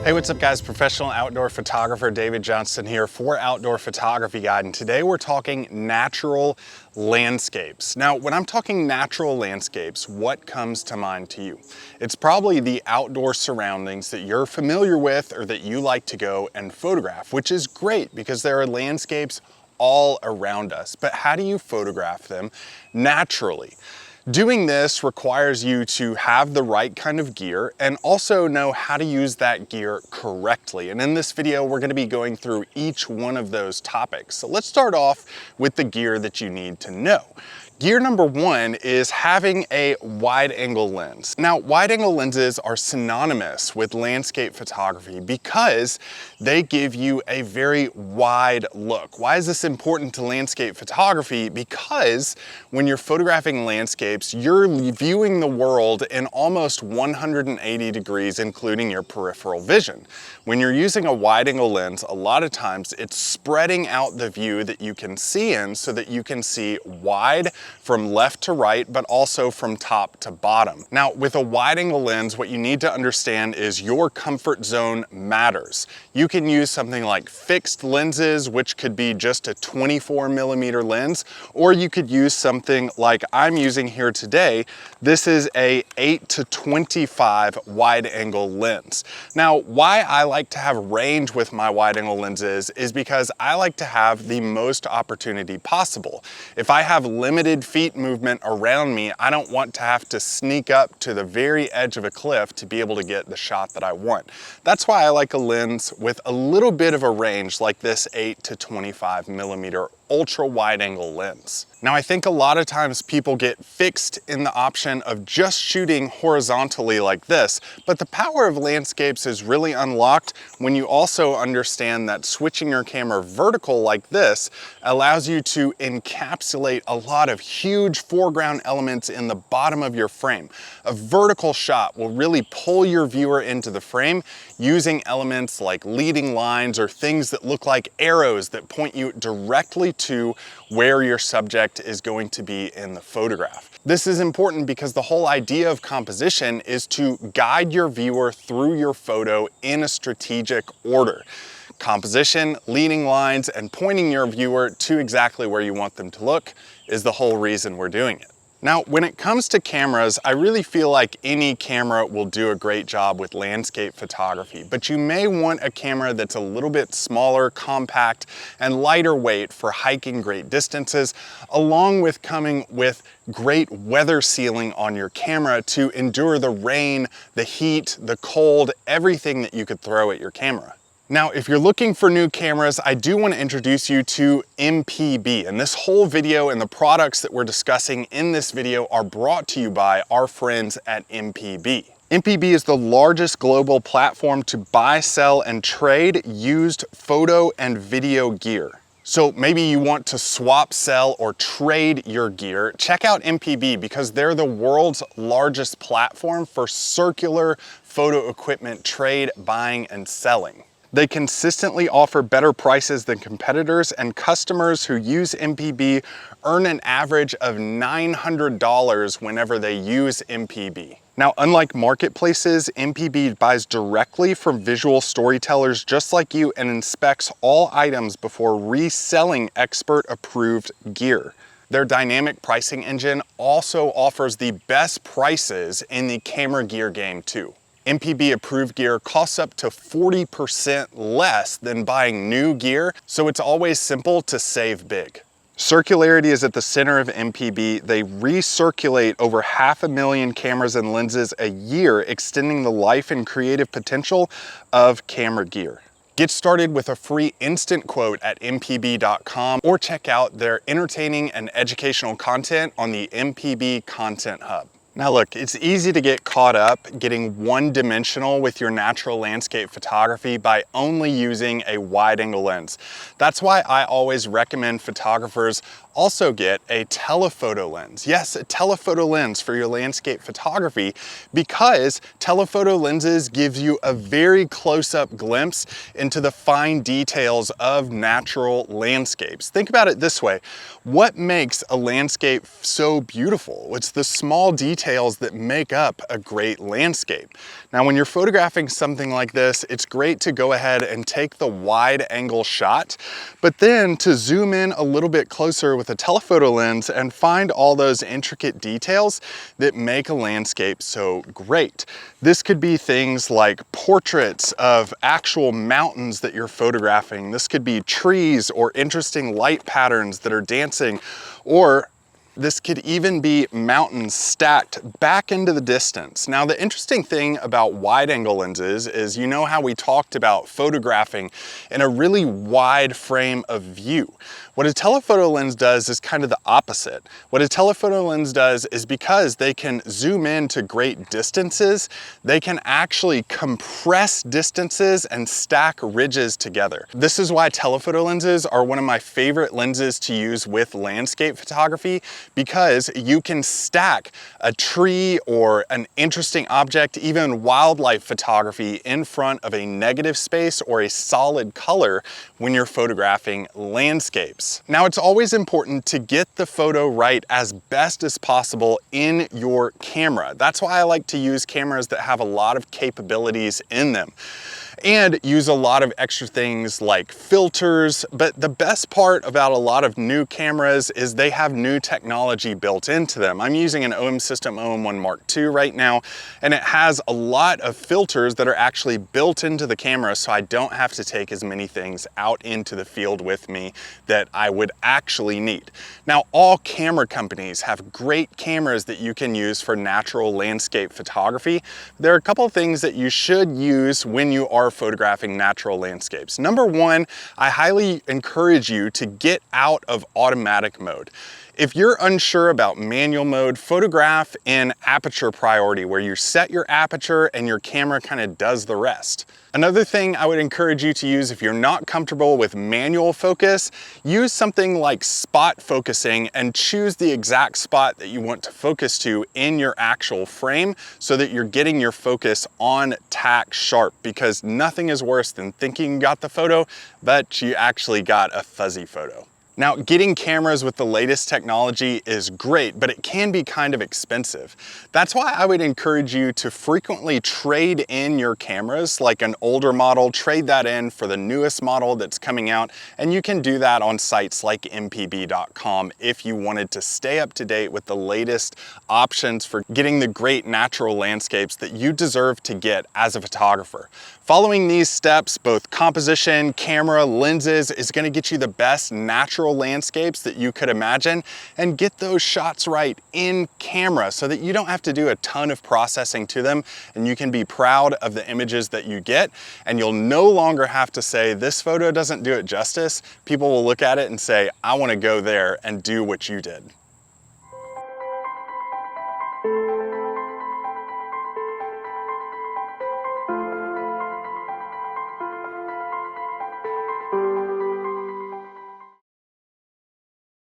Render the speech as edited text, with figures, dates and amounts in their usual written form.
Hey, what's up guys? Professional outdoor photographer David Johnston here for Outdoor Photography Guide, and today we're talking natural landscapes. Now, when I'm talking natural landscapes, what comes to mind to you? It's probably the outdoor surroundings that you're familiar with or that you like to go and photograph, which is great because there are landscapes all around us. But how do you photograph them naturally? Doing this requires you to have the right kind of gear and also know how to use that gear correctly. And in this video, we're going to be going through each one of those topics. So let's start off with the gear that you need to know. Gear number one is having a wide angle lens. Now, wide angle lenses are synonymous with landscape photography because they give you a very wide look. Why is this important to landscape photography? Because when you're photographing landscapes, you're viewing the world in almost 180 degrees, including your peripheral vision. When you're using a wide angle lens, a lot of times it's spreading out the view that you can see in so that you can see wide from left to right, but also from top to bottom. Now, with a wide angle lens, what you need to understand is your comfort zone matters. You can use something like fixed lenses, which could be just a 24mm lens, or you could use something like I'm using here today. This is a 8-25 wide angle lens. Now, why I like to have range with my wide angle lenses is because I like to have the most opportunity possible. If I have limited feet movement around me, I don't want to have to sneak up to the very edge of a cliff to be able to get the shot that I want. That's why I like a lens with a little bit of a range like this 8-25mm ultra wide angle lens. Now, I think a lot of times people get fixed in the option of just shooting horizontally like this, but the power of landscapes is really unlocked when you also understand that switching your camera vertical like this allows you to encapsulate a lot of huge foreground elements in the bottom of your frame. A vertical shot will really pull your viewer into the frame using elements like leading lines or things that look like arrows that point you directly to where your subject is going to be in the photograph. This is important because the whole idea of composition is to guide your viewer through your photo in a strategic order. Composition, leading lines, and pointing your viewer to exactly where you want them to look is the whole reason we're doing it. Now, when it comes to cameras, I really feel like any camera will do a great job with landscape photography, but you may want a camera that's a little bit smaller, compact, and lighter weight for hiking great distances, along with coming with great weather sealing on your camera to endure the rain, the heat, the cold, everything that you could throw at your camera. Now, if you're looking for new cameras, I do want to introduce you to MPB, and this whole video and the products that we're discussing in this video are brought to you by our friends at MPB. MPB is the largest global platform to buy, sell, and trade used photo and video gear. So maybe you want to swap, sell, or trade your gear. Check out MPB because they're the world's largest platform for circular photo equipment trade, buying, and selling. They consistently offer better prices than competitors, and customers who use MPB earn an average of $900 whenever they use MPB. Now, unlike marketplaces, MPB buys directly from visual storytellers just like you and inspects all items before reselling expert-approved gear. Their dynamic pricing engine also offers the best prices in the camera gear game too. MPB approved gear costs up to 40% less than buying new gear, so it's always simple to save big. Circularity is at the center of MPB. They recirculate over 500,000 cameras and lenses a year, extending the life and creative potential of camera gear. Get started with a free instant quote at mpb.com or check out their entertaining and educational content on the MPB Content Hub. Now look, it's easy to get caught up getting one-dimensional with your natural landscape photography by only using a wide-angle lens. That's why I always recommend photographers also get a telephoto lens. Yes, a telephoto lens for your landscape photography, because telephoto lenses give you a very close-up glimpse into the fine details of natural landscapes. Think about it this way. What makes a landscape so beautiful? It's the small details that make up a great landscape. Now, when you're photographing something like this, it's great to go ahead and take the wide angle shot, but then to zoom in a little bit closer with a telephoto lens and find all those intricate details that make a landscape so great. This could be things like portraits of actual mountains that you're photographing. This could be trees or interesting light patterns that are dancing, or this could even be mountains stacked back into the distance. Now, the interesting thing about wide angle lenses is, you know how we talked about photographing in a really wide frame of view. What a telephoto lens does is kind of the opposite. What a telephoto lens does is, because they can zoom in to great distances, they can actually compress distances and stack ridges together. This is why telephoto lenses are one of my favorite lenses to use with landscape photography, because you can stack a tree or an interesting object, even wildlife photography, in front of a negative space or a solid color when you're photographing landscapes. Now, it's always important to get the photo right as best as possible in your camera. That's why I like to use cameras that have a lot of capabilities in them, and use a lot of extra things like filters. But the best part about a lot of new cameras is they have new technology built into them. I'm using an OM System OM1 Mark II right now, and it has a lot of filters that are actually built into the camera, so I don't have to take as many things out into the field with me that I would actually need. Now, all camera companies have great cameras that you can use for natural landscape photography. There are a couple of things that you should use when you are photographing natural landscapes. Number one, I highly encourage you to get out of automatic mode. If you're unsure about manual mode, photograph in aperture priority, where you set your aperture and your camera kind of does the rest. Another thing I would encourage you to use, if you're not comfortable with manual focus, use something like spot focusing and choose the exact spot that you want to focus to in your actual frame, so that you're getting your focus on tack sharp, because nothing is worse than thinking you got the photo, but you actually got a fuzzy photo. Now, getting cameras with the latest technology is great, but it can be kind of expensive. That's why I would encourage you to frequently trade in your cameras, like an older model, trade that in for the newest model that's coming out, and you can do that on sites like MPB.com if you wanted to stay up to date with the latest options for getting the great natural landscapes that you deserve to get as a photographer. Following these steps, both composition, camera, lenses, is going to get you the best natural landscapes that you could imagine, and get those shots right in camera so that you don't have to do a ton of processing to them, and you can be proud of the images that you get, and you'll no longer have to say, this photo doesn't do it justice. People will look at it and say, I want to go there and do what you did.